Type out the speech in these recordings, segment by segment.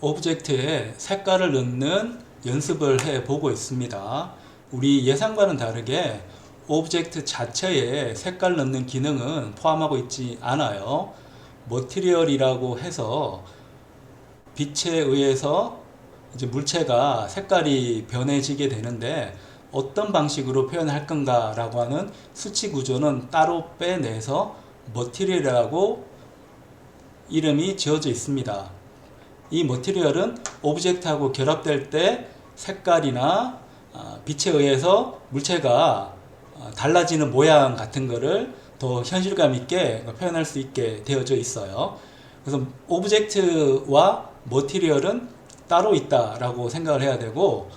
오브젝트에 색깔을 넣는 연습을 해 보고 있습니다. 우리 예상과는 다르게 오브젝트 자체에 색깔 넣는 기능은 포함하고 있지 않아요. 머티리얼이라고 해서 빛에 의해서 이제 물체가 색깔이 변해지게 되는데 어떤 방식으로 표현할 건가 라고 하는 수치 구조는 따로 빼내서 머티리얼이라고 이름이 지어져 있습니다. 이 머티리얼은 오브젝트하고 결합될 때 색깔이나 빛에 의해서 물체가 달라지는 모양 같은 거를 더 현실감 있게 표현할 수 있게 되어져 있어요. 그래서 오브젝트와 머티리얼은 따로 있다라고 생각을 해야 되고,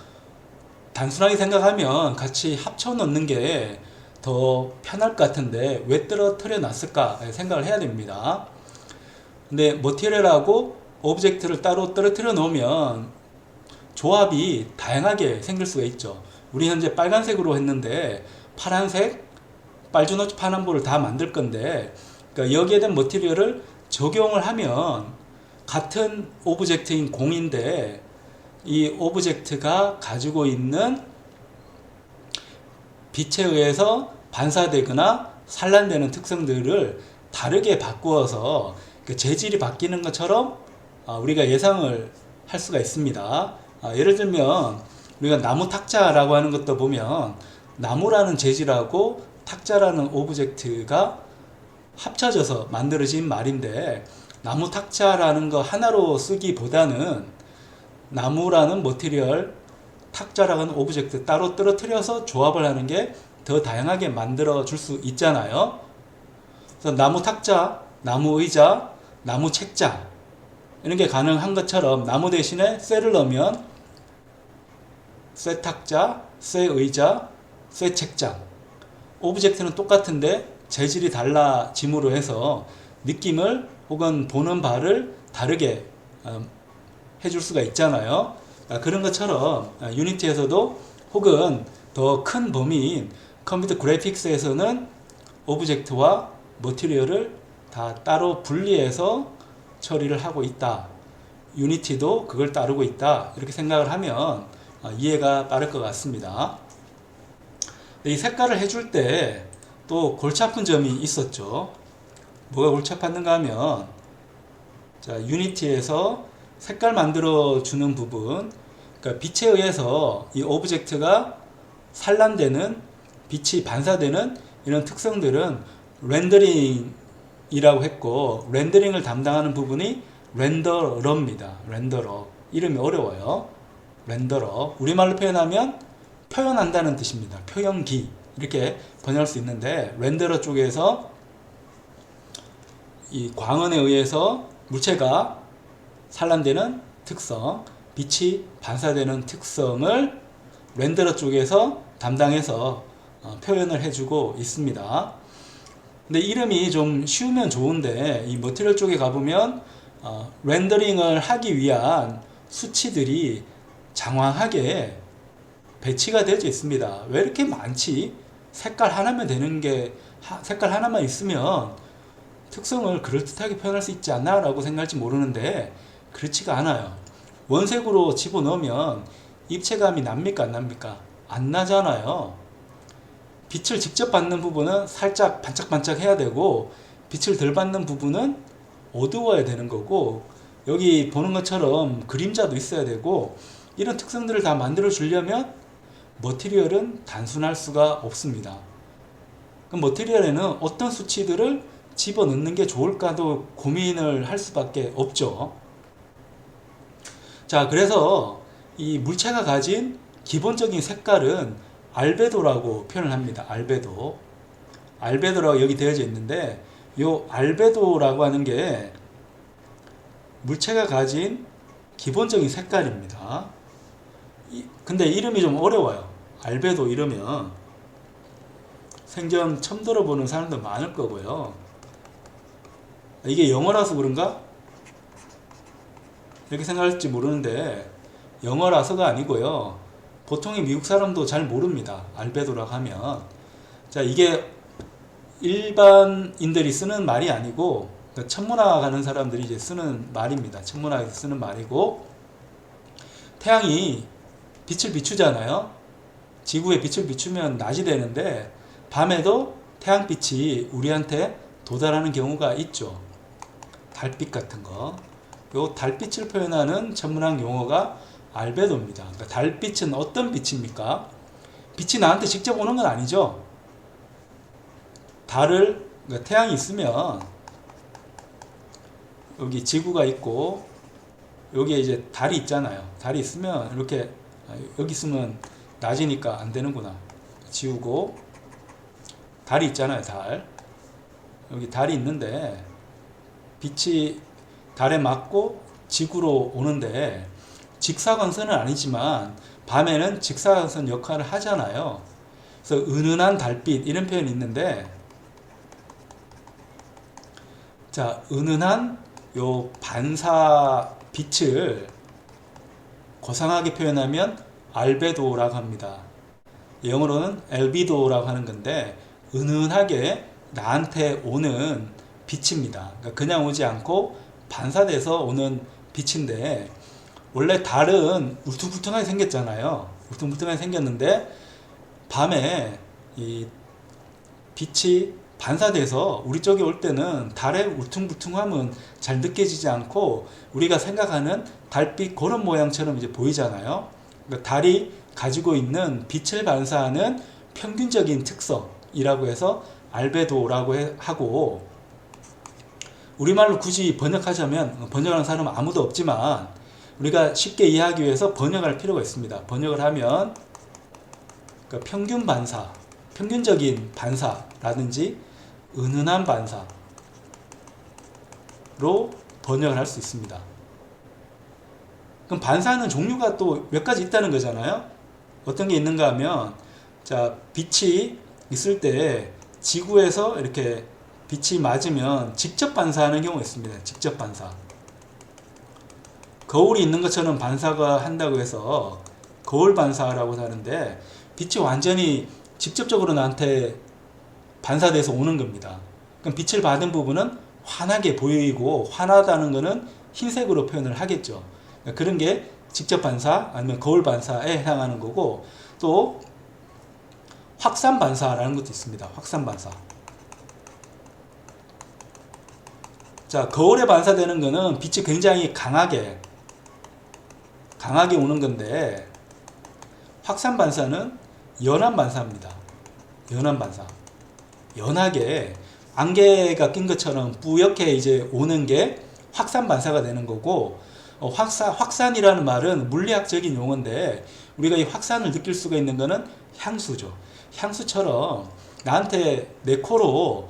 단순하게 생각하면 같이 합쳐 놓는 게 더 편할 것 같은데 왜 떨어뜨려 놨을까 생각을 해야 됩니다. 근데 머티리얼하고 오브젝트를 따로 떨어뜨려 놓으면 조합이 다양하게 생길 수가 있죠. 우리 현재 빨간색으로 했는데 파란색, 빨주노초 파남보를 다 만들 건데, 그러니까 여기에 대한 머티리얼을 적용을 하면 같은 오브젝트인 공인데 이 오브젝트가 가지고 있는 빛에 의해서 반사되거나 산란되는 특성들을 다르게 바꾸어서 재질이 바뀌는 것처럼 우리가 예상을 할 수가 있습니다. 예를 들면 우리가 나무 탁자라고 하는 것도 보면 나무라는 재질하고 탁자라는 오브젝트가 합쳐져서 만들어진 말인데, 나무 탁자라는 거 하나로 쓰기보다는 나무라는 머티리얼, 탁자라는 오브젝트 따로 떨어뜨려서 조합을 하는 게 더 다양하게 만들어 줄 수 있잖아요. 그래서 나무 탁자, 나무 의자, 나무 책장 이런 게 가능한 것처럼 나무 대신에 쇠를 넣으면 쇠 탁자, 쇠 의자, 쇠 책장. 오브젝트는 똑같은데 재질이 달라짐으로 해서 느낌을 혹은 보는 바를 다르게 해줄 수가 있잖아요. 그런 것처럼 유니티에서도 혹은 더 큰 범위인 컴퓨터 그래픽스에서는 오브젝트와 머티리얼을 다 따로 분리해서 처리를 하고 있다. 유니티도 그걸 따르고 있다. 이렇게 생각을 하면 이해가 빠를 것 같습니다. 이 색깔을 해줄 때 또 골치 아픈 점이 있었죠. 뭐가 골치 아팠는가 하면, 자, 유니티에서 색깔 만들어 주는 부분, 그러니까 빛에 의해서 이 오브젝트가 산란되는, 빛이 반사되는 이런 특성들은 렌더링이라고 했고, 렌더링을 담당하는 부분이 렌더러입니다. 렌더러. 이름이 어려워요. 렌더러. 우리말로 표현하면 표현한다는 뜻입니다. 표현기. 이렇게 번역할 수 있는데, 렌더러 쪽에서 이 광원에 의해서 물체가 산란되는 특성, 빛이 반사되는 특성을 렌더러 쪽에서 담당해서 표현을 해주고 있습니다. 근데 이름이 좀 쉬우면 좋은데 이 머티리얼 쪽에 가보면 렌더링을 하기 위한 수치들이 장황하게 배치가 되어 있습니다. 왜 이렇게 많지? 색깔 하나면 되는 게, 색깔 하나만 있으면 특성을 그럴듯하게 표현할 수 있지 않나 라고 생각할지 모르는데 그렇지가 않아요. 원색으로 집어넣으면 입체감이 납니까 안 납니까? 안 나잖아요. 빛을 직접 받는 부분은 살짝 반짝반짝 해야 되고, 빛을 덜 받는 부분은 어두워야 되는 거고, 여기 보는 것처럼 그림자도 있어야 되고, 이런 특성들을 다 만들어 주려면 머티리얼은 단순할 수가 없습니다. 그럼 머티리얼에는 어떤 수치들을 집어넣는 게 좋을까도 고민을 할 수밖에 없죠. 자, 그래서 이 물체가 가진 기본적인 색깔은 알베도라고 표현을 합니다. 알베도. 알베도라고 여기 되어져 있는데, 이 알베도라고 하는 게 물체가 가진 기본적인 색깔입니다. 근데 이름이 좀 어려워요. 알베도 이러면 생전 처음 들어보는 사람도 많을 거고요. 이게 영어라서 그런가? 이렇게 생각할지 모르는데 영어라서가 아니고요. 보통의 미국 사람도 잘 모릅니다. 알베도라고 하면. 자, 이게 일반인들이 쓰는 말이 아니고, 그러니까 천문학 가는 사람들이 이제 쓰는 말입니다. 천문학에서 쓰는 말이고, 태양이 빛을 비추잖아요. 지구에 빛을 비추면 낮이 되는데 밤에도 태양빛이 우리한테 도달하는 경우가 있죠. 달빛 같은 거. 요 달빛을 표현하는 천문학 용어가 알베도입니다. 그러니까 달빛은 어떤 빛입니까? 빛이 나한테 직접 오는 건 아니죠. 그러니까 태양이 있으면 여기 지구가 있고 여기에 이제 달이 있잖아요. 달이 있으면 이렇게 여기 있으면 낮이니까 안 되는구나. 지우고 달이 있잖아요. 달. 여기 달이 있는데 빛이 달에 맞고 지구로 오는데 직사광선은 아니지만 밤에는 직사광선 역할을 하잖아요. 그래서 은은한 달빛 이런 표현이 있는데 자, 은은한 요 반사 빛을 고상하게 표현하면 알베도라고 합니다. 영어로는 엘비도라고 하는 건데 은은하게 나한테 오는 빛입니다. 그러니까 그냥 오지 않고 반사돼서 오는 빛인데 원래 달은 울퉁불퉁하게 생겼잖아요. 울퉁불퉁하게 생겼는데 밤에 이 빛이 반사돼서 우리 쪽에 올 때는 달의 울퉁불퉁함은 잘 느껴지지 않고 우리가 생각하는 달빛 그런 모양처럼 이제 보이잖아요. 그러니까 달이 가지고 있는 빛을 반사하는 평균적인 특성이라고 해서 알베도라고 하고 우리말로 굳이 번역하자면 번역하는 사람은 아무도 없지만 우리가 쉽게 이해하기 위해서 번역할 필요가 있습니다. 번역을 하면 그러니까 평균 반사, 평균적인 반사라든지 은은한 반사로 번역을 할 수 있습니다. 그럼 반사하는 종류가 또 몇 가지 있다는 거잖아요. 어떤 게 있는가 하면 자, 빛이 있을 때 지구에서 이렇게 빛이 맞으면 직접 반사하는 경우가 있습니다. 직접 반사. 거울이 있는 것처럼 반사가 한다고 해서 거울 반사라고 하는데 빛이 완전히 직접적으로 나한테 반사돼서 오는 겁니다. 그럼 빛을 받은 부분은 환하게 보이고 환하다는 것은 흰색으로 표현을 하겠죠. 그런 게 직접 반사 아니면 거울 반사에 해당하는 거고 또 확산 반사라는 것도 있습니다. 확산 반사. 자, 거울에 반사되는 거는 빛이 굉장히 강하게 오는 건데 확산 반사는 연한 반사입니다. 연한 반사. 연하게 안개가 낀 것처럼 뿌옇게 이제 오는 게 확산 반사가 되는 거고 확산이라는 말은 물리학적인 용어인데 우리가 이 확산을 느낄 수가 있는 거는 향수죠. 향수처럼 나한테 내 코로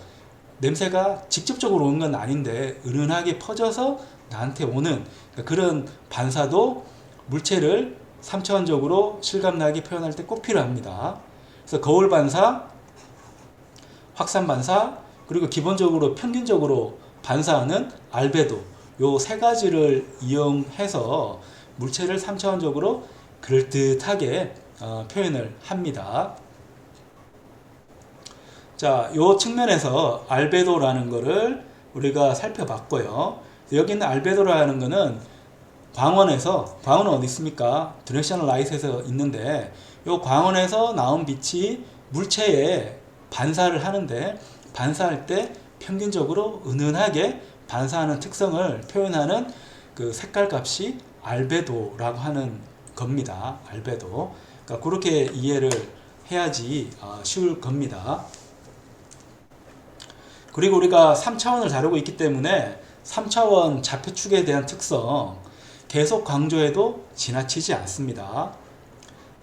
냄새가 직접적으로 오는 건 아닌데 은은하게 퍼져서 나한테 오는 그런 반사도 물체를 3차원적으로 실감나게 표현할 때 꼭 필요합니다. 그래서 거울 반사, 확산 반사, 그리고 기본적으로 평균적으로 반사하는 알베도 요 세 가지를 이용해서 물체를 3차원적으로 그럴듯하게 표현을 합니다. 자, 요 측면에서 알베도라는 거를 우리가 살펴봤고요. 여기 있는 알베도라는 거는 광원은 어디 있습니까? 디렉셔널 라이트에서 있는데 요 광원에서 나온 빛이 물체에 반사를 하는데 반사할 때 평균적으로 은은하게 반사하는 특성을 표현하는 그 색깔 값이 알베도라고 하는 겁니다. 알베도. 그러니까 그렇게 이해를 해야지 쉬울 겁니다. 그리고 우리가 3차원을 다루고 있기 때문에 3차원 좌표축에 대한 특성 계속 강조해도 지나치지 않습니다.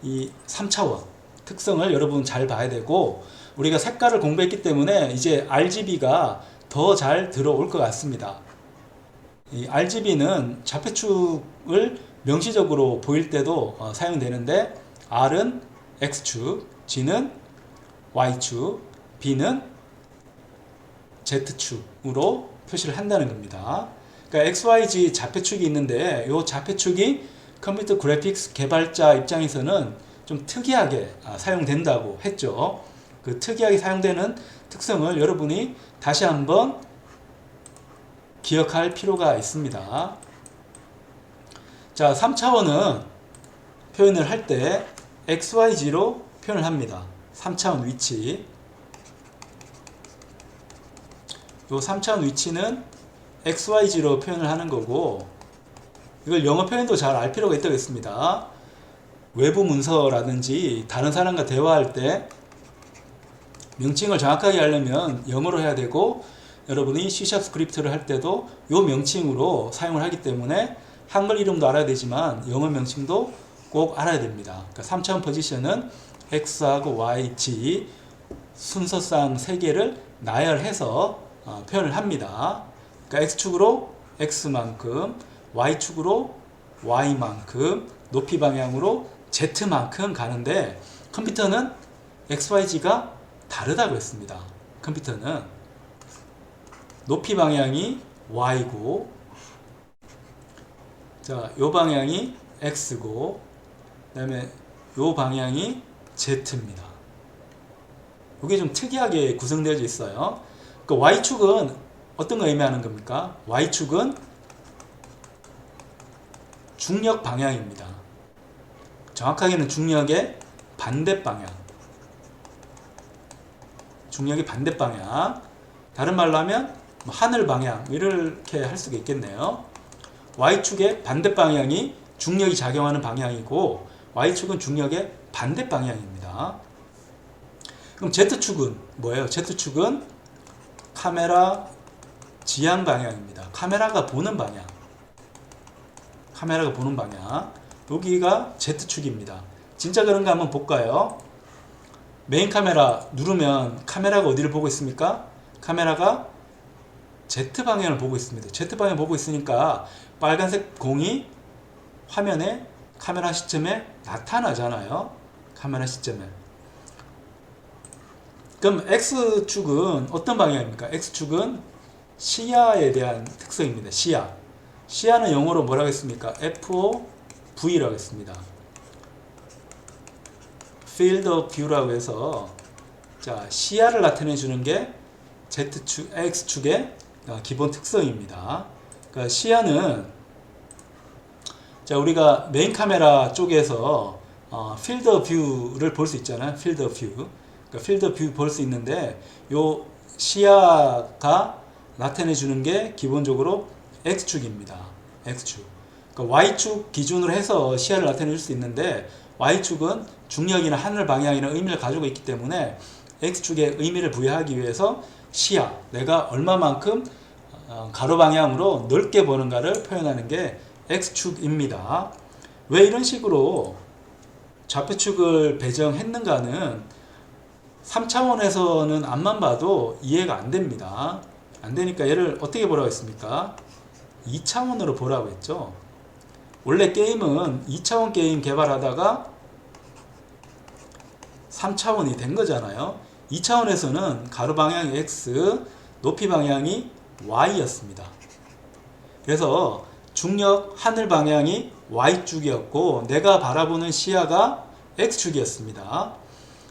이 3차원 특성을 여러분 잘 봐야 되고 우리가 색깔을 공부했기 때문에 이제 RGB가 더 잘 들어올 것 같습니다. 이 RGB는 좌표축을 명시적으로 보일 때도 사용되는데 R은 X축, G는 Y축, B는 Z축으로 표시를 한다는 겁니다. 그러니까 XYZ 좌표축이 있는데 이 좌표축이 컴퓨터 그래픽스 개발자 입장에서는 좀 특이하게 사용된다고 했죠. 그 특이하게 사용되는 특성을 여러분이 다시 한번 기억할 필요가 있습니다. 자, 3차원은 표현을 할 때 XYZ로 표현을 합니다. 3차원 위치. 요 3차원 위치는 XYZ로 표현을 하는 거고, 이걸 영어 표현도 잘 알 필요가 있다겠습니다. 외부 문서라든지 다른 사람과 대화할 때 명칭을 정확하게 하려면 영어로 해야 되고, 여러분이 C# 스크립트를 할 때도 요 명칭으로 사용을 하기 때문에 한글 이름도 알아야 되지만 영어 명칭도 꼭 알아야 됩니다. 그러니까 3차원 포지션은 X하고 Y, Z 순서상 3개를 나열해서 표현을 합니다. 그러니까 X축으로 X만큼, Y축으로 Y만큼, 높이 방향으로 Z만큼 가는데, 컴퓨터는 XYZ가 다르다고 했습니다. 컴퓨터는 높이 방향이 Y고, 자, 요 방향이 X고, 그 다음에 요 방향이 Z입니다. 이게 좀 특이하게 구성되어 있어요. 그 Y축은 어떤 거 의미하는 겁니까? Y축은 중력 방향입니다. 정확하게는 중력의 반대 방향. 중력의 반대 방향. 다른 말로 하면 하늘 방향, 이렇게 할 수가 있겠네요. Y축의 반대 방향이 중력이 작용하는 방향이고, Y축은 중력의 반대 방향입니다. 그럼 Z축은 뭐예요? Z축은 카메라 지향 방향입니다. 카메라가 보는 방향. 카메라가 보는 방향. 여기가 Z축입니다. 진짜 그런가 한번 볼까요? 메인 카메라 누르면 카메라가 어디를 보고 있습니까? 카메라가 Z방향을 보고 있습니다. Z방향을 보고 있으니까 빨간색 공이 화면에 카메라 시점에 나타나잖아요. 카메라 시점에. 그럼 X축은 어떤 방향입니까? X축은 시야에 대한 특성입니다. 시야. 시야는 영어로 뭐라고 했습니까? FOV라고 했습니다. Field of View라고 해서, 자, 시야를 나타내 주는 게 Z축, X축의 기본 특성입니다. 그러니까 시야는, 자, 우리가 메인 카메라 쪽에서 Field of View를 볼 수 있잖아요. Field of View. 그러니까 Field of View 볼 수 있는데, 요 시야가 나타내 주는 게 기본적으로 X축입니다. X축. 그러니까 Y축 기준으로 해서 시야를 나타내 줄 수 있는데, Y축은 중력이나 하늘 방향이나 의미를 가지고 있기 때문에 X축에 의미를 부여하기 위해서 시야, 내가 얼마만큼 가로 방향으로 넓게 보는가를 표현하는 게 X축입니다. 왜 이런 식으로 좌표축을 배정했는가는 3차원에서는 앞만 봐도 이해가 안 됩니다. 안 되니까 얘를 어떻게 보라고 했습니까? 2차원으로 보라고 했죠. 원래 게임은 2차원 게임 개발하다가 3차원이 된 거잖아요. 2차원에서는 가로 방향이 X, 높이 방향이 Y였습니다. 그래서 중력 하늘 방향이 Y축이었고, 내가 바라보는 시야가 X축이었습니다.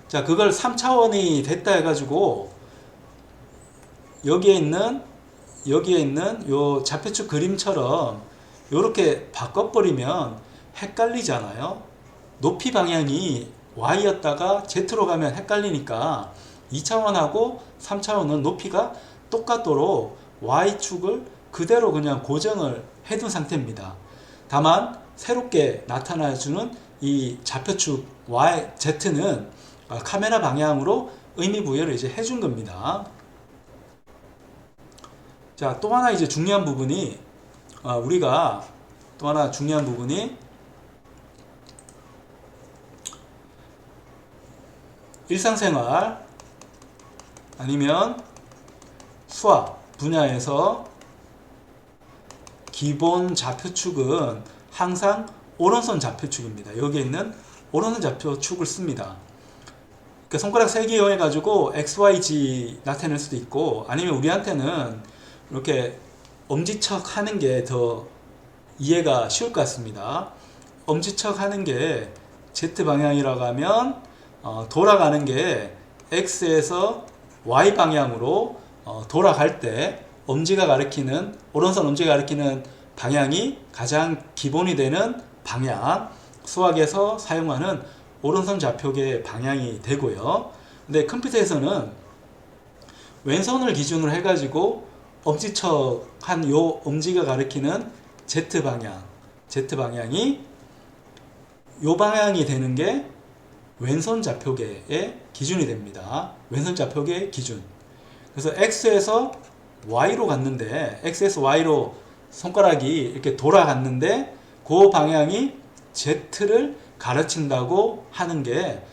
자, 그걸 3차원이 됐다 해가지고 여기에 있는 요 좌표축 그림처럼 요렇게 바꿔버리면 헷갈리잖아요. 높이 방향이 Y였다가 Z로 가면 헷갈리니까 2차원하고 3차원은 높이가 똑같도록 Y축을 그대로 그냥 고정을 해둔 상태입니다. 다만 새롭게 나타나주는 이 좌표축 Y, Z는 카메라 방향으로 의미 부여를 이제 해준 겁니다. 자, 또 하나 이제 중요한 부분이, 우리가 또 하나 중요한 부분이 일상생활 아니면 수학 분야에서 기본 좌표축은 항상 오른손 좌표축입니다. 여기에 있는 오른손 좌표축을 씁니다. 그러니까 손가락 3개 이용해 가지고 XYZ 나타낼 수도 있고, 아니면 우리한테는 이렇게 엄지척 하는 게 더 이해가 쉬울 것 같습니다. 엄지척 하는 게 Z 방향이라고 하면 돌아가는 게 X에서 Y 방향으로 돌아갈 때 엄지가 가리키는, 오른손 엄지가 가리키는 방향이 가장 기본이 되는 방향, 수학에서 사용하는 오른손 좌표계의 방향이 되고요. 근데 컴퓨터에서는 왼손을 기준으로 해가지고 엄지척 한 요 엄지가 가리키는 Z 방향이 요 방향이 되는 게 왼손 좌표계의 기준이 됩니다. 왼손 좌표계의 기준. 그래서 X에서 Y로 갔는데, X에서 Y로 손가락이 이렇게 돌아갔는데, 그 방향이 Z를 가르친다고 하는 게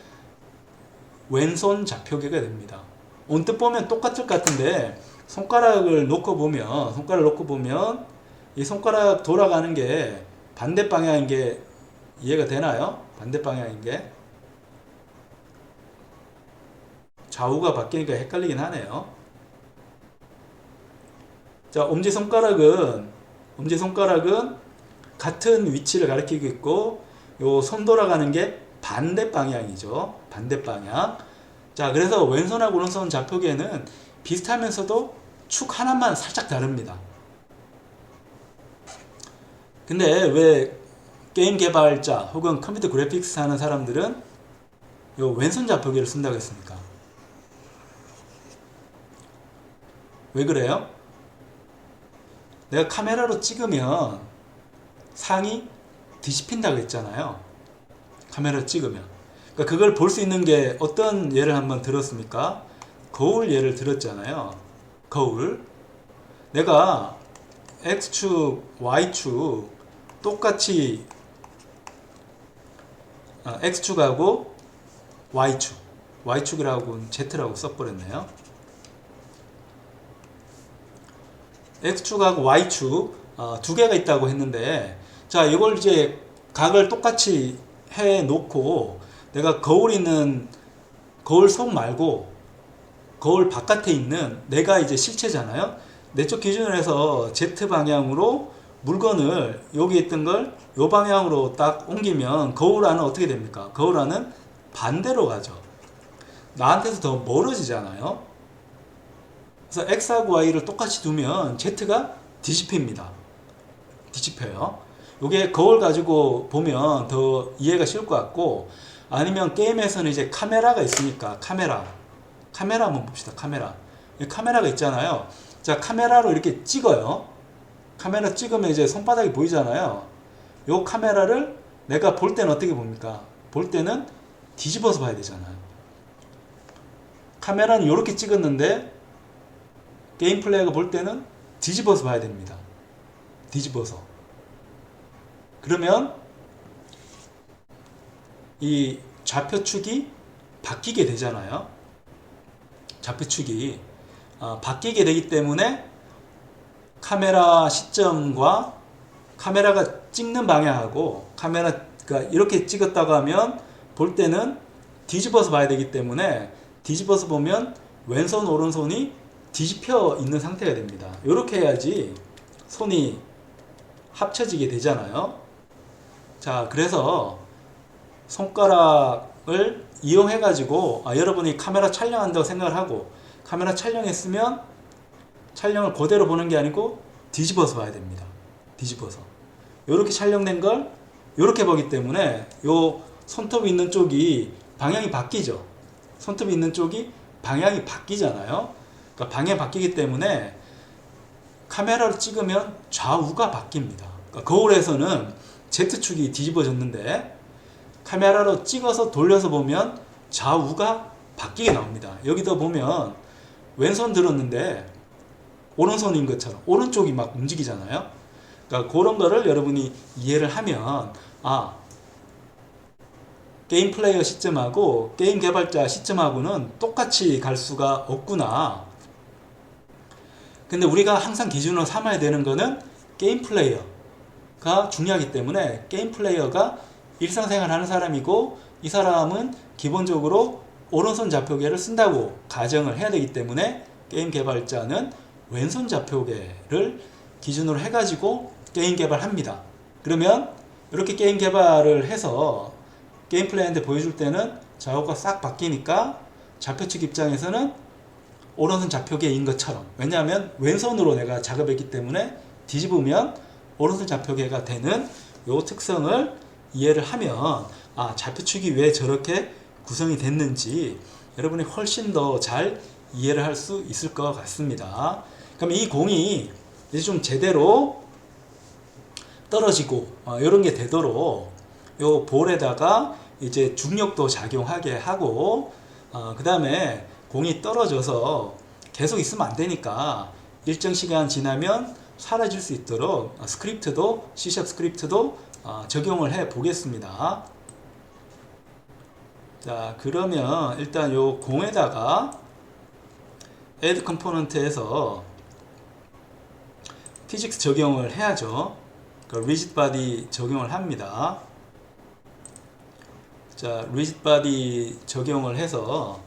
왼손 좌표계가 됩니다. 언뜻 보면 똑같을 것 같은데, 손가락을 놓고 보면, 이 손가락 돌아가는 게 반대 방향인 게 이해가 되나요? 반대 방향인 게. 좌우가 바뀌니까 헷갈리긴 하네요. 자, 엄지손가락은 같은 위치를 가리키고 있고, 요 손 돌아가는 게 반대 방향이죠. 반대 방향. 자, 그래서 왼손하고 오른손 좌표계는 비슷하면서도 축 하나만 살짝 다릅니다. 근데 왜 게임 개발자 혹은 컴퓨터 그래픽스 하는 사람들은 요 왼손 좌표계를 쓴다고 했습니까? 왜 그래요? 내가 카메라로 찍으면 상이 뒤집힌다고 했잖아요. 카메라로 찍으면. 그러니까 그걸 볼 수 있는 게 어떤 예를 한번 들었습니까? 거울 예를 들었잖아요. 거울. 내가 X축, Y축 똑같이 X축하고 Y축이라고 Z라고 써버렸네요. X축하고 Y축 두 개가 있다고 했는데, 자, 이걸 이제 각을 똑같이 해 놓고 내가 거울 속 말고 거울 바깥에 있는 내가 이제 실체잖아요. 내 쪽 기준으로 해서 Z 방향으로 물건을 여기 있던 걸 요 방향으로 딱 옮기면 거울 안은 어떻게 됩니까? 거울 안은 반대로 가죠. 나한테서 더 멀어지잖아요. 그래서 X하고 Y를 똑같이 두면 Z가 뒤집힙니다. 뒤집혀요. 요게 거울 가지고 보면 더 이해가 쉬울 것 같고, 아니면 게임에서는 이제 카메라가 있으니까 카메라 한번 봅시다. 카메라가 있잖아요. 자, 카메라로 이렇게 찍어요. 카메라 찍으면 이제 손바닥이 보이잖아요. 요 카메라를 내가 볼 때는 어떻게 봅니까? 볼 때는 뒤집어서 봐야 되잖아요. 카메라는 이렇게 찍었는데 게임 플레이어가 볼 때는 뒤집어서 봐야 됩니다. 뒤집어서. 그러면 이 좌표축이 바뀌게 되잖아요. 좌표축이 바뀌게 되기 때문에 카메라 시점과 카메라가 찍는 방향하고 카메라가 이렇게 찍었다고 하면 볼 때는 뒤집어서 봐야 되기 때문에 뒤집어서 보면 왼손 오른손이 뒤집혀 있는 상태가 됩니다. 이렇게 해야지 손이 합쳐지게 되잖아요. 자, 그래서 손가락을 이용해 가지고 여러분이 카메라 촬영한다고 생각을 하고 카메라 촬영했으면 촬영을 그대로 보는 게 아니고 뒤집어서 봐야 됩니다. 뒤집어서. 이렇게 촬영된 걸 이렇게 보기 때문에 요 손톱이 있는 쪽이 방향이 바뀌죠. 손톱이 있는 쪽이 방향이 바뀌잖아요. 그러니까 방향이 바뀌기 때문에 카메라로 찍으면 좌우가 바뀝니다. 그러니까 거울에서는 Z축이 뒤집어졌는데 카메라로 찍어서 돌려서 보면 좌우가 바뀌게 나옵니다. 여기도 보면 왼손 들었는데 오른손인 것처럼 오른쪽이 막 움직이잖아요. 그러니까 그런 거를 여러분이 이해를 하면 게임 플레이어 시점하고 게임 개발자 시점하고는 똑같이 갈 수가 없구나. 근데 우리가 항상 기준으로 삼아야 되는 거는 게임 플레이어가 중요하기 때문에 게임 플레이어가 일상생활 하는 사람이고 이 사람은 기본적으로 오른손 좌표계를 쓴다고 가정을 해야 되기 때문에 게임 개발자는 왼손 좌표계를 기준으로 해가지고 게임 개발합니다. 그러면 이렇게 게임 개발을 해서 게임 플레이한테 보여줄 때는 좌우가 싹 바뀌니까 좌표측 입장에서는 오른손 좌표계인 것처럼, 왜냐하면 왼손으로 내가 작업했기 때문에 뒤집으면 오른손 좌표계가 되는 요 특성을 이해를 하면 좌표축이 왜 저렇게 구성이 됐는지 여러분이 훨씬 더 잘 이해를 할 수 있을 것 같습니다. 그럼 이 공이 이제 좀 제대로 떨어지고 이런 게 되도록 요 볼에다가 이제 중력도 작용하게 하고 그 다음에 공이 떨어져서 계속 있으면 안 되니까 일정 시간 지나면 사라질 수 있도록 스크립트도 C# 스크립트도 적용을 해 보겠습니다. 자, 그러면 일단 요 공에다가 add component에서 physics 적용을 해야죠. 그러니까 rigid body 적용을 합니다. 자, rigid body 적용을 해서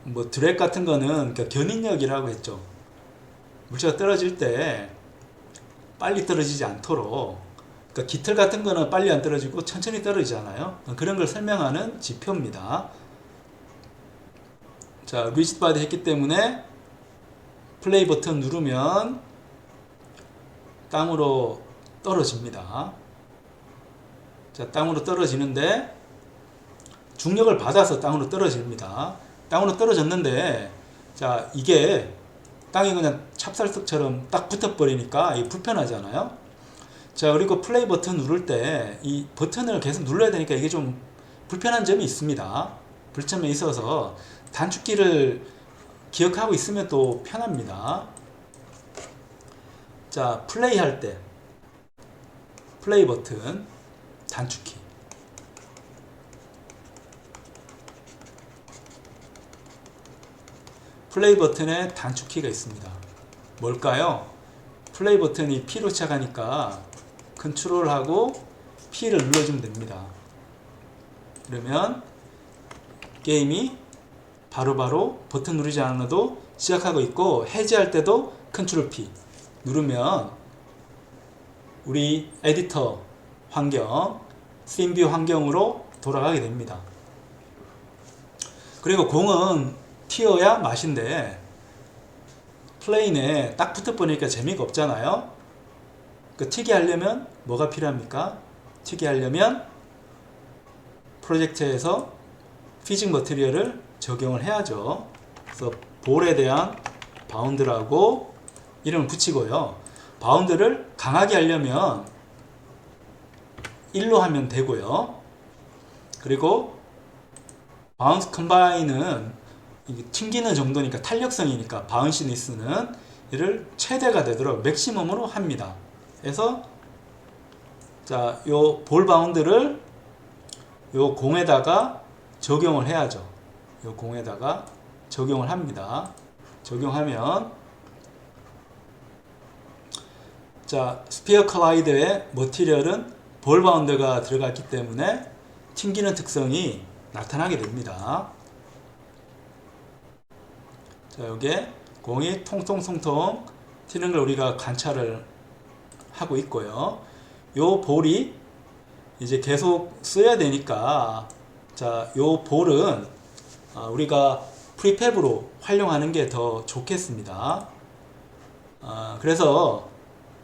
뭐 드랙 같은 거는 그러니까 견인력이라고 했죠. 물체가 떨어질 때 빨리 떨어지지 않도록, 그러니까 깃털 같은 거는 빨리 안 떨어지고 천천히 떨어지잖아요. 그런 걸 설명하는 지표입니다. 자, rigid body 했기 때문에 플레이 버튼 누르면 땅으로 떨어집니다. 자, 땅으로 떨어지는데 중력을 받아서 땅으로 떨어집니다. 땅으로 떨어졌는데 자, 이게 땅에 그냥 찹쌀떡처럼 딱 붙어버리니까 이게 불편하잖아요. 자, 그리고 플레이 버튼 누를 때 이 버튼을 계속 눌러야 되니까 이게 좀 불편한 점이 있습니다. 불점이 있어서 단축키를 기억하고 있으면 또 편합니다. 자, 플레이 할 때 플레이 버튼 단축키, 플레이 버튼에 단축키가 있습니다. 뭘까요? 플레이 버튼이 P로 시작하니까 컨트롤하고 P를 눌러주면 됩니다. 그러면 게임이 바로바로 버튼 누르지 않아도 시작하고 있고, 해제할 때도 컨트롤 P 누르면 우리 에디터 환경, 씬뷰 환경으로 돌아가게 됩니다. 그리고 공은 튀어야 맛인데 플레인에 딱 붙어버리니까 재미가 없잖아요. 그 튀게 하려면 뭐가 필요합니까? 튀게 하려면 프로젝트에서 피직 머티리얼을 적용을 해야죠. 그래서 볼에 대한 바운드라고 이름을 붙이고요. 바운드를 강하게 하려면 1로 하면 되고요. 그리고 바운스 컴바인은 튕기는 정도니까 탄력성이니까 바운시니스는 이를 최대가 되도록 맥시멈으로 합니다. 그래서 자, 요 볼 바운드를 요 공에다가 적용을 해야죠. 요 공에다가 적용을 합니다. 적용하면 자, 스피어 컬라이드의 머티리얼은 볼 바운드가 들어갔기 때문에 튕기는 특성이 나타나게 됩니다. 자, 여기에 공이 통통통통 튀는 걸 우리가 관찰을 하고 있고요. 요 볼이 이제 계속 써야 되니까 자, 요 볼은 우리가 프리팹으로 활용하는 게 더 좋겠습니다. 그래서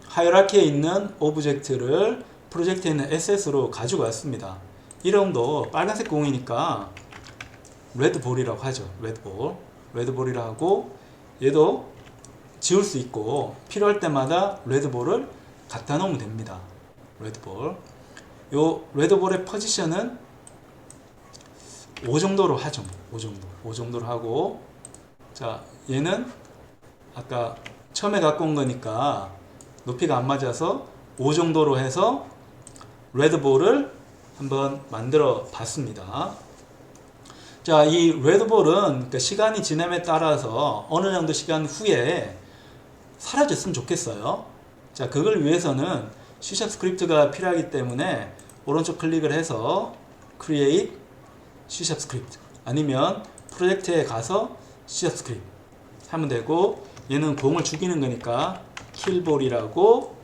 하이라키에 있는 오브젝트를 프로젝트에 있는 에셋으로 가지고 왔습니다. 이름도 빨간색 공이니까 레드볼이라고 하죠. 레드볼이라고 하고, 얘도 지울 수 있고 필요할 때마다 레드볼을 갖다 놓으면 됩니다. 레드볼. 요 레드볼의 포지션은 5 정도로 하죠. 5 정도로 하고, 자, 얘는 아까 처음에 갖고 온 거니까 높이가 안 맞아서 5 정도로 해서 레드볼을 한번 만들어 봤습니다. 자, 이 레드볼은 그러니까 시간이 지남에 따라서 어느 정도 시간 후에 사라졌으면 좋겠어요. 자, 그걸 위해서는 C# 스크립트가 필요하기 때문에 오른쪽 클릭을 해서 Create C# 스크립트, 아니면 프로젝트에 가서 C# 스크립트 하면 되고, 얘는 공을 죽이는 거니까 킬볼이라고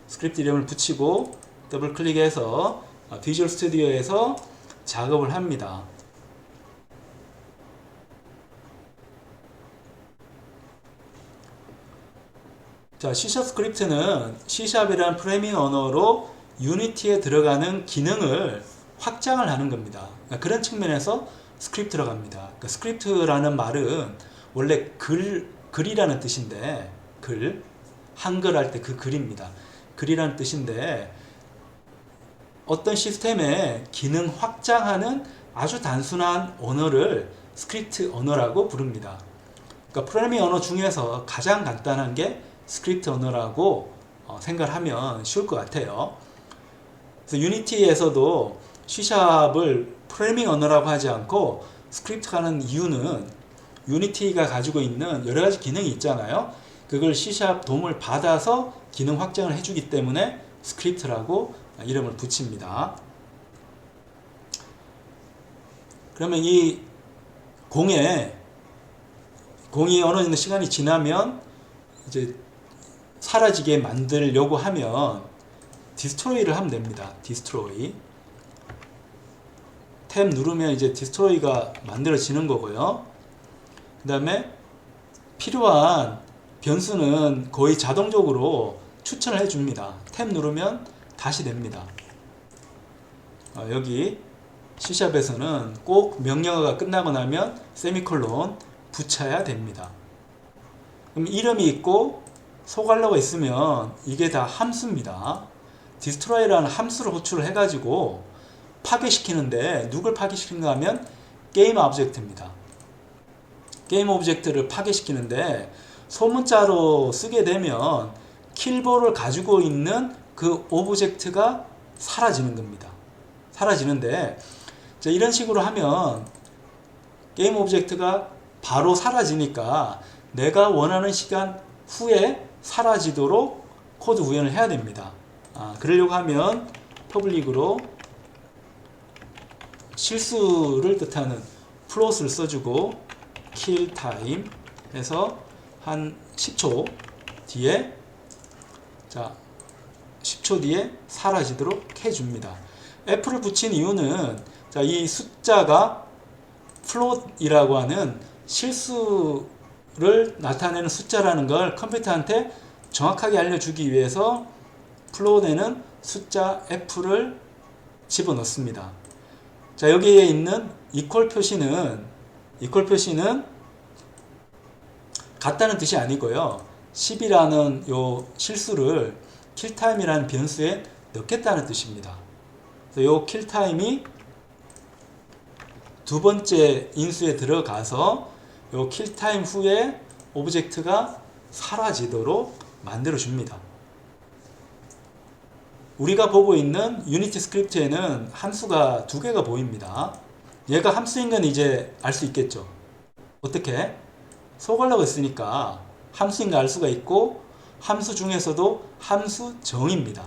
스크립트 이름을 붙이고 더블 클릭해서 비주얼 스튜디오에서 작업을 합니다. 자, C# 스크립트는 C#이라는 프로그래밍 언어로 유니티에 들어가는 기능을 확장을 하는 겁니다. 그러니까 그런 측면에서 스크립트라고 합니다. 그러니까 스크립트라는 말은 원래 글이라는 뜻인데, 글, 한글 할 때 그 글입니다. 글이라는 뜻인데, 어떤 시스템의 기능 확장하는 아주 단순한 언어를 스크립트 언어라고 부릅니다. 그러니까 프로그래밍 언어 중에서 가장 간단한 게 스크립트 언어라고 생각하면 쉬울 것 같아요. 그래서 유니티에서도 C샵을 프로그래밍 언어라고 하지 않고 스크립트가 하는 이유는 유니티가 가지고 있는 여러 가지 기능이 있잖아요. 그걸 C샵 도움을 받아서 기능 확장을 해주기 때문에 스크립트라고 이름을 붙입니다. 그러면 이 공이 어느 정도 시간이 지나면 이제 사라지게 만들려고 하면 디스트로이를 하면 됩니다. 디스트로이. 탭 누르면 이제 디스트로이가 만들어지는 거고요. 그 다음에 필요한 변수는 거의 자동적으로 추천을 해줍니다. 탭 누르면 다시 됩니다. 여기 C샵에서는 꼭 명령어가 끝나고 나면 세미콜론 붙여야 됩니다. 그럼 이름이 있고 소괄호가 있으면 이게 다 함수입니다. 디스트로이라는 함수를 호출을 해가지고 파괴시키는데, 누굴 파괴시키는가 하면 게임 오브젝트입니다. 게임 오브젝트를 파괴시키는데 소문자로 쓰게 되면 킬볼을 가지고 있는 그 오브젝트가 사라지는 겁니다. 사라지는데, 이런 식으로 하면 게임 오브젝트가 바로 사라지니까 내가 원하는 시간 후에 사라지도록 코드 구현을 해야 됩니다. 그러려고 하면 퍼블릭으로 실수를 뜻하는 플롯을 써주고 kill time 해서 한 10초 뒤에 10초 뒤에 사라지도록 해줍니다. F를 붙인 이유는 이 숫자가 플롯이라고 하는 실수를 나타내는 숫자라는 걸 컴퓨터한테 정확하게 알려주기 위해서 플롯에는 숫자 F를 집어넣습니다. 여기에 있는 equal 표시는 같다는 뜻이 아니고요. 10이라는 요 실수를 킬타임이라는 변수에 넣겠다는 뜻입니다. 요 킬타임이 두 번째 인수에 들어가서 요 킬타임 후에 오브젝트가 사라지도록 만들어 줍니다. 우리가 보고 있는 유니티 스크립트에는 함수가 두 개가 보입니다. 얘가 함수인 건 이제 알 수 있겠죠. 어떻게? 소괄호가 있으니까 함수인 거 알 수가 있고, 함수 중에서도 함수정입니다.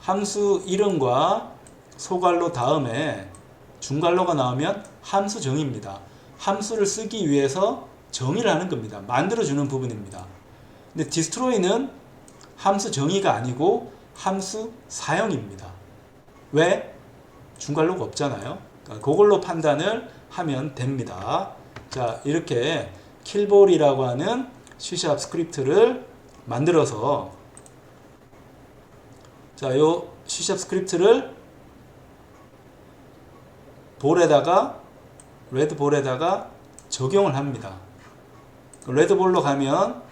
함수 이름과 소괄호 다음에 중괄호가 나오면 함수정입니다. 함수를 쓰기 위해서 정의를 하는 겁니다. 만들어주는 부분입니다. 근데 디스트로이는 함수 정의가 아니고 함수 사용입니다. 왜? 중괄호가 없잖아요. 그러니까 그걸로 판단을 하면 됩니다. 이렇게 킬볼이라고 하는 C# 스크립트를 만들어서 요 C# 스크립트를 레드볼에다가 적용을 합니다. 레드볼로 가면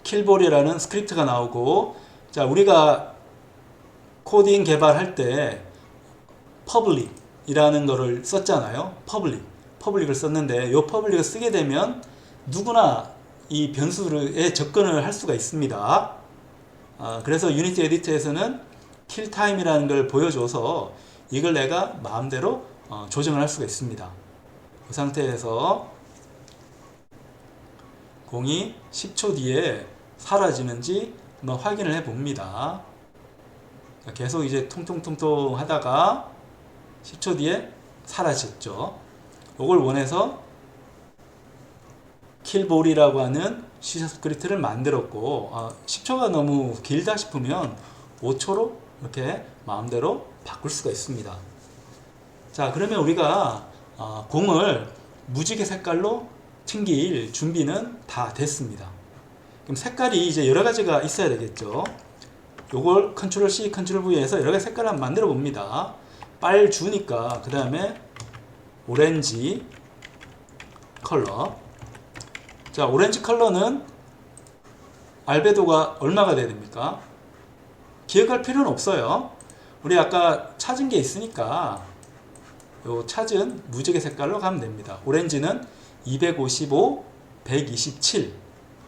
킬볼이라는 스크립트가 나오고, 우리가 코딩 개발할 때 public이라는 거를 썼잖아요. public을 썼는데, 이 public을 쓰게 되면 누구나 이 변수에 접근을 할 수가 있습니다. 그래서 유니티 에디터에서는 킬타임이라는 걸 보여줘서 이걸 내가 마음대로 조정을 할 수가 있습니다. 그 상태에서 공이 10초 뒤에 사라지는지 한번 확인을 해 봅니다. 계속 이제 통통통통 하다가 10초 뒤에 사라졌죠. 이걸 원해서 킬볼이라고 하는 C# 스크립트를 만들었고, 10초가 너무 길다 싶으면 5초로 이렇게 마음대로 바꿀 수가 있습니다. 자, 그러면 우리가 공을 무지개 색깔로 튕길 준비는 다 됐습니다. 그럼 색깔이 이제 여러 가지가 있어야 되겠죠. 요걸 컨트롤 C, 컨트롤 V에서 여러 가지 색깔을 한번 만들어 봅니다. 빨주니까 그 다음에 오렌지 컬러. 자, 오렌지 컬러는 알베도가 얼마가 돼야 됩니까? 기억할 필요는 없어요. 우리 아까 찾은 게 있으니까 요 찾은 무지개 색깔로 가면 됩니다. 오렌지는 255, 127,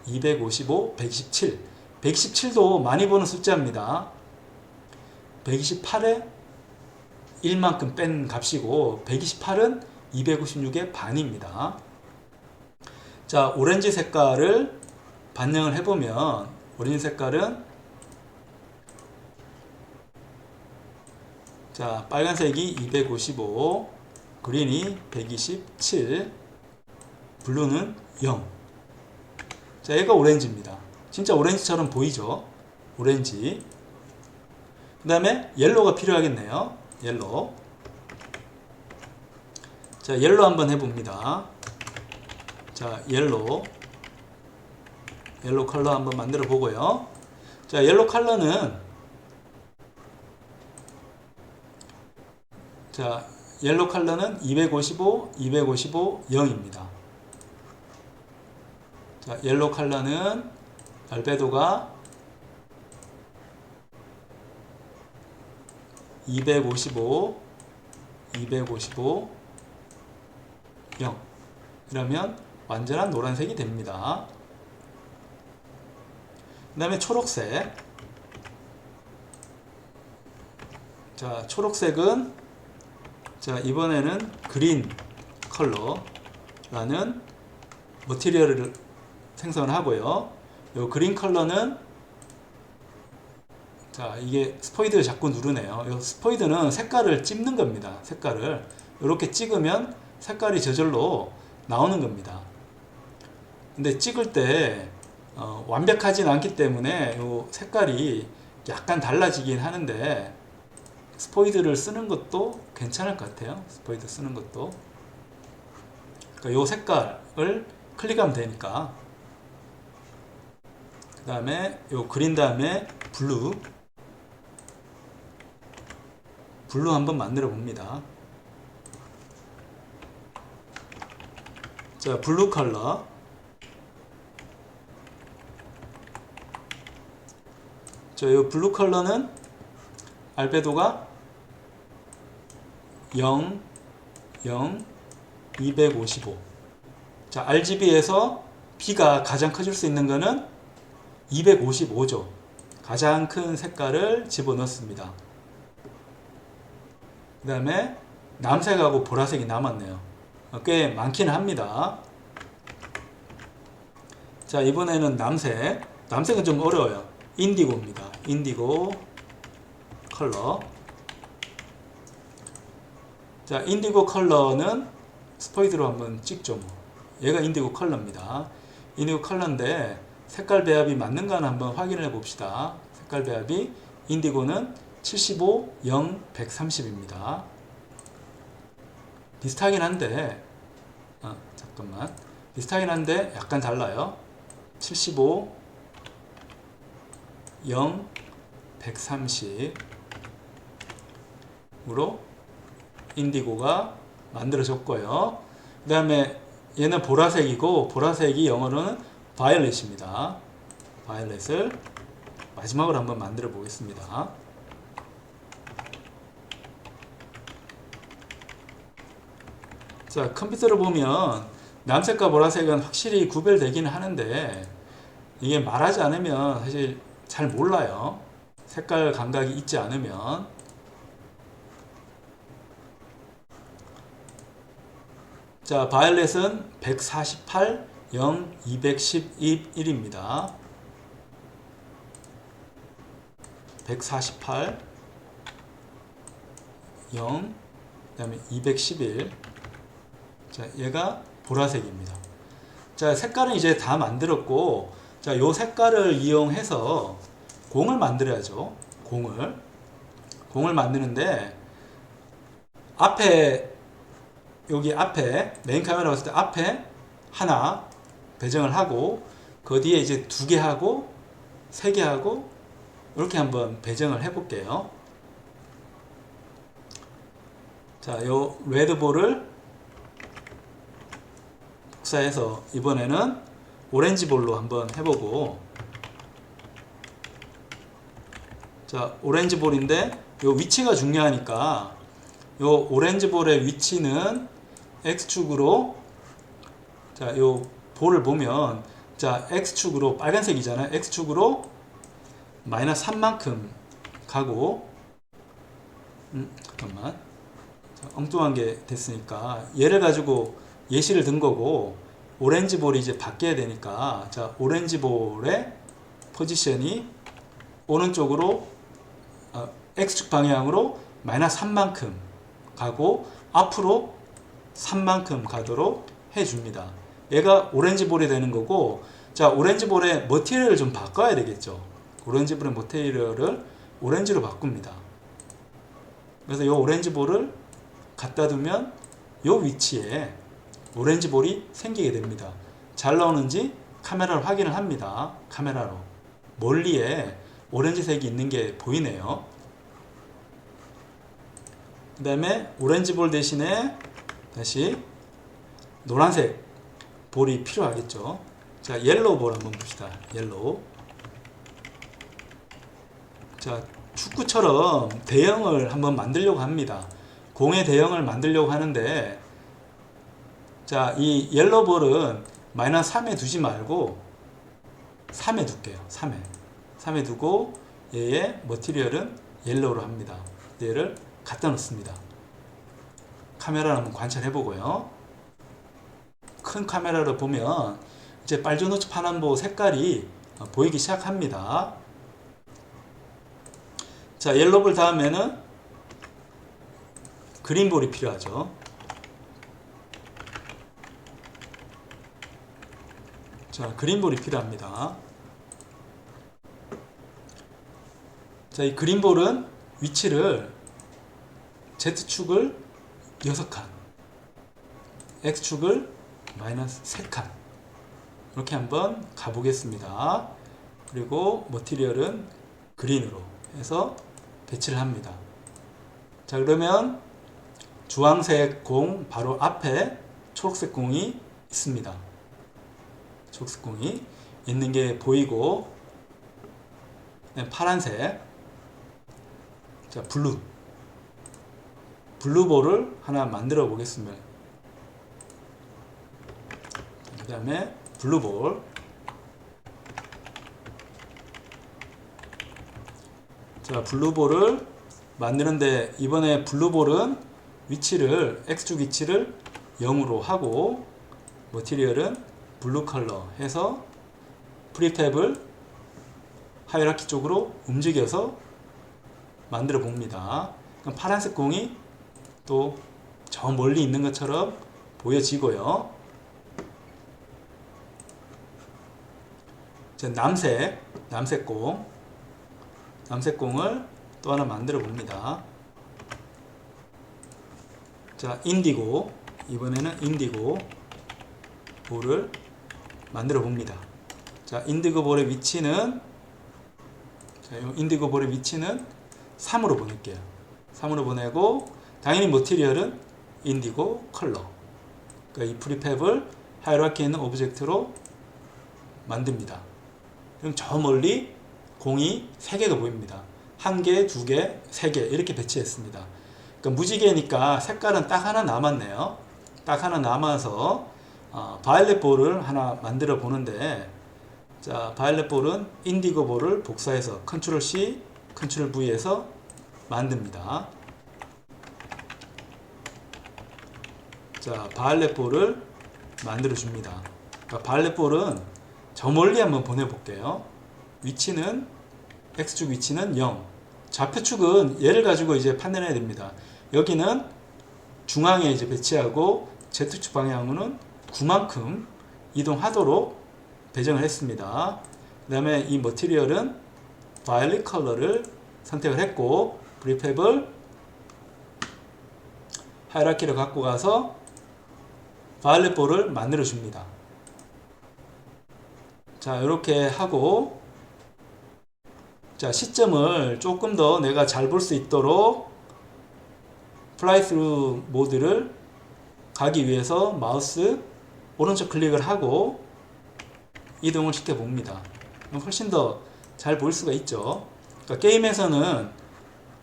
255, 127. 117도 많이 보는 숫자입니다. 128에 1만큼 뺀 값이고 128은 256의 반입니다. 자, 오렌지 색깔을 반영을 해보면 오렌지 색깔은 자, 빨간색이 255, 그린이 127, 블루는 0. 자, 얘가 오렌지입니다. 진짜 오렌지처럼 보이죠? 오렌지. 그 다음에 옐로우가 필요하겠네요. 옐로우. 자, 옐로우 한번 해봅니다. 자, 옐로우 컬러 한번 만들어 보고요. 자, 옐로우 컬러는 자, 옐로우 컬러는 255, 255, 0입니다. 자, 옐로우 컬러는 알베도가 255, 255, 0. 이러면 완전한 노란색이 됩니다. 그 다음에 초록색. 자, 초록색은 자, 이번에는 그린 컬러라는 머티리얼을 생성을 하고요. 요 그린 컬러는 자, 이게 스포이드를 자꾸 누르네요. 요 스포이드는 색깔을 찝는 겁니다. 색깔을 이렇게 찍으면 색깔이 저절로 나오는 겁니다. 근데 찍을 때 완벽하진 않기 때문에 요 색깔이 약간 달라지긴 하는데 스포이드를 쓰는 것도 괜찮을 것 같아요. 스포이드 쓰는 것도. 그러니까 요 색깔을 클릭하면 되니까. 그 다음에 요 그린 다음에 블루 한번 만들어 봅니다. 자, 블루 컬러. 자, 요 블루 컬러는 알베도가 0, 0, 255. 자, RGB에서 B가 가장 커질 수 있는 거는 255죠. 가장 큰 색깔을 집어넣습니다. 그 다음에 남색하고 보라색이 남았네요. 꽤 많기는 합니다. 자, 이번에는 남색. 남색은 좀 어려워요. 인디고입니다. 인디고 컬러. 자, 인디고 컬러는 스포이드로 한번 찍죠. 뭐. 얘가 인디고 컬러입니다. 인디고 컬러인데 색깔 배합이 맞는가는 한번 확인을 해 봅시다. 색깔 배합이 인디고는 75, 0, 130입니다. 비슷하긴 한데 잠깐만. 비슷하긴 한데 약간 달라요. 75, 0, 130으로 인디고가 만들어졌고요. 그 다음에 얘는 보라색이고 보라색이 영어로는 바이올렛입니다. 바이올렛을 마지막으로 한번 만들어 보겠습니다. 자, 컴퓨터를 보면 남색과 보라색은 확실히 구별되기는 하는데 이게 말하지 않으면 사실 잘 몰라요. 색깔 감각이 있지 않으면. 자, 바이올렛은 148, 0, 211입니다. 148, 0, 그 다음에 211. 자, 얘가 보라색입니다. 자, 색깔은 이제 다 만들었고, 자, 요 색깔을 이용해서 공을 만들어야죠. 공을 만드는데, 앞에 여기 앞에 메인 카메라 봤을 때 앞에 하나 배정을 하고 그 뒤에 이제 2개 하고 3개 하고 이렇게 한번 배정을 해 볼게요. 자, 요 레드볼을 복사해서 이번에는 오렌지볼로 한번 해보고, 자, 오렌지볼인데 요 위치가 중요하니까 요 오렌지볼의 위치는 X축으로, 자, 요 볼을 보면, 자, X축으로 빨간색이잖아요. X축으로 마이너스 3만큼 가고, 잠깐만. 자, 엉뚱한 게 됐으니까 얘를 가지고 예시를 든 거고, 오렌지 볼이 이제 바뀌어야 되니까, 자, 오렌지 볼의 포지션이 오른쪽으로 X축 방향으로 마이너스 3만큼 가고 앞으로 3만큼 가도록 해줍니다. 얘가 오렌지 볼이 되는 거고, 자, 오렌지 볼의 머티리얼을 좀 바꿔야 되겠죠. 오렌지 볼의 머티리얼을 오렌지로 바꿉니다. 그래서 이 오렌지 볼을 갖다 두면 이 위치에 오렌지 볼이 생기게 됩니다. 잘 나오는지 카메라로 확인을 합니다. 카메라로 멀리에 오렌지색이 있는 게 보이네요. 그 다음에 오렌지 볼 대신에 다시 노란색 볼이 필요하겠죠. 자, 옐로우 볼 한번 봅시다. 옐로우. 자, 축구처럼 대형을 한번 만들려고 합니다. 공의 대형을 만들려고 하는데, 자, 이 옐로우 볼은 마이너스 3에 두지 말고 3에 둘게요. 3에 두고 얘의 머티리얼은 옐로우로 합니다. 얘를 갖다 놓습니다. 카메라를 한번 관찰해 보고요. 큰 카메라로 보면 이제 빨주노초 파남보 색깔이 보이기 시작합니다. 자, 옐로우볼 다음에는 그린볼이 필요하죠. 자, 그린볼이 필요합니다. 자, 이 그린볼은 위치를 Z축을 6칸, X축을 마이너스 3칸 이렇게 한번 가보겠습니다. 그리고 머티리얼은 그린으로 해서 배치를 합니다. 자, 그러면 주황색 공 바로 앞에 초록색 공이 있습니다. 초록색 공이 있는 게 보이고, 파란색, 자, 블루볼을 하나 만들어 보겠습니다. 그 다음에 블루볼, 자, 블루볼을 만드는데 이번에 블루볼은 위치를 X축 위치를 0으로 하고 머티리얼은 블루 컬러 해서 프리탭을 하이라키 쪽으로 움직여서 만들어 봅니다. 그럼 파란색 공이 또 저 멀리 있는 것처럼 보여지고요. 자, 남색 공을 또 하나 만들어 봅니다. 자, 인디고, 이번에는 인디고 볼을 만들어 봅니다. 자, 인디고 볼의 위치는, 자, 인디고 볼의 위치는 3으로 보낼게요. 3으로 보내고, 당연히 머티리얼은 인디고 컬러. 그러니까 이 프리팹을 하이라키에 있는 오브젝트로 만듭니다. 그럼 저 멀리 공이 3개가 보입니다. 1개, 2개, 3개 이렇게 배치했습니다. 그러니까 무지개니까 색깔은 딱 하나 남았네요. 딱 하나 남아서 바이올렛 볼을 하나 만들어 보는데, 자, 바이올렛 볼은 인디고 볼을 복사해서 컨트롤 C, 컨트롤 V에서 만듭니다. 자, 바이올렛 볼을 만들어 줍니다. 그러니까 바이올렛 볼은 저 멀리 한번 보내 볼게요. 위치는 X축 위치는 0. 좌표축은 얘를 가지고 이제 판단해야 됩니다. 여기는 중앙에 이제 배치하고 Z축 방향으로는 9만큼 이동하도록 배정을 했습니다. 그 다음에 이 머티리얼은 바이올렛 컬러를 선택을 했고, 프리팹을 하이라키를 갖고 가서 바이올렛 볼을 만들어 줍니다. 자, 이렇게 하고, 자, 시점을 조금 더 내가 잘 볼 수 있도록 플라이 스루 모드를 가기 위해서 마우스 오른쪽 클릭을 하고 이동을 시켜 봅니다. 훨씬 더 잘 보일 수가 있죠. 그러니까 게임에서는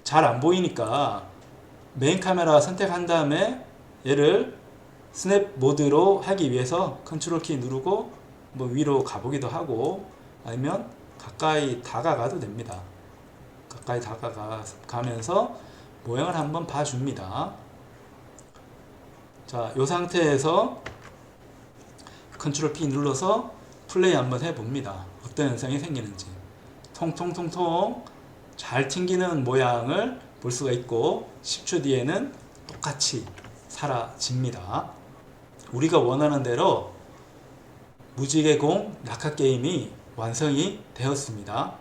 잘 안 보이니까 메인 카메라 선택한 다음에 얘를 스냅 모드로 하기 위해서 컨트롤 키 누르고 뭐 위로 가보기도 하고 아니면 가까이 다가가도 됩니다. 가까이 다가가면서 모양을 한번 봐줍니다. 자, 이 상태에서 컨트롤 P 눌러서 플레이 한번 해봅니다. 어떤 현상이 생기는지. 통통통통 잘 튕기는 모양을 볼 수가 있고 10초 뒤에는 똑같이 사라집니다. 우리가 원하는 대로 무지개 공 낙하 게임이 완성이 되었습니다.